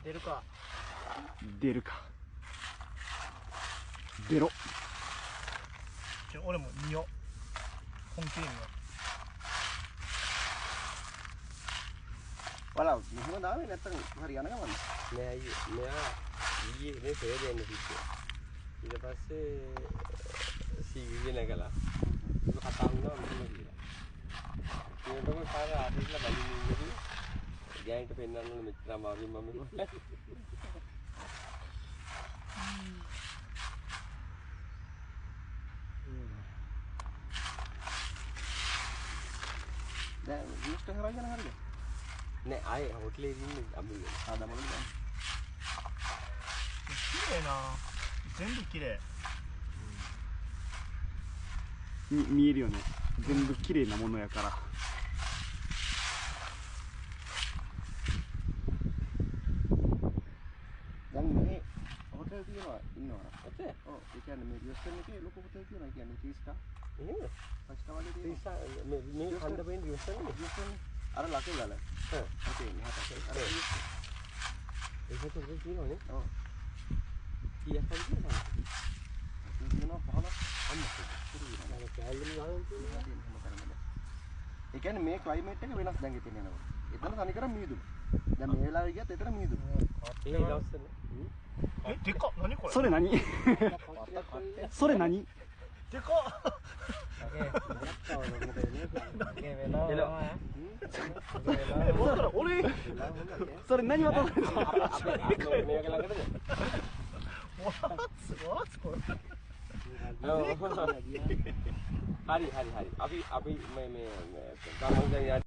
出るか。出るか。出ろ。俺も見よ。本気で見よ。Walau, semua dah ni datang hari anak kan? Ni ni saya dia ni sikit. ඊට පස්සේ සීගිය නැගලා ඒක කතා වුණා මොකද කියලා. ඒකම කාර ආදිලා බලින් ඉන්නේ. ගෑනිට පෙන්නන්න ඕනේ මෙච්චර අමාරුයි මම මේක. දැන් මිස්ටර් හරගෙන හරිද? නෑ ආයේ හොටලේ ඉන්නේ අමුල්ල. ආදමලු දැන්. 綺麗な。全部綺麗。見えるよね。全部綺麗なものやから。දැන් මේ හොටෙල් තියෙනවා ඉන්නවා. ඔතේ? ඔව් ඒ කියන්නේ මේ රියස්ටන් එකේ ලොකු හොටෙල් තියෙනවා. ඒ කියන්නේ 3 star. එහෙම? 5 star වගේ තියෙනවා. 3 star මේ කන්ද පෙන් රියස්ටන් රියස්ටන් අර ලකේ ගල. හ්ම්. ඔතේ මෙහාට. අර ඒකට උඩ තියෙනවනේ. ඔව්. කීයක් හරි තියෙනවා. තියෙනවා 15ක්. අන්න ඒක කැලේ ගාන තියෙනවා. ඒ කියන්නේ මේ ක්ලයිමේට් එක වෙනස් දැන් ඉතින් යනවා. එතන තනිකරම මීදුම. දැන් මේ වෙලාවේ ගියත් එතන මීදුම. ඒ දවස්වල え、でかっ。何これ。それ何それ何でかっ。え、わからん。俺。それ何渡すんですか What?これ。හරි අපි මේ ගමන්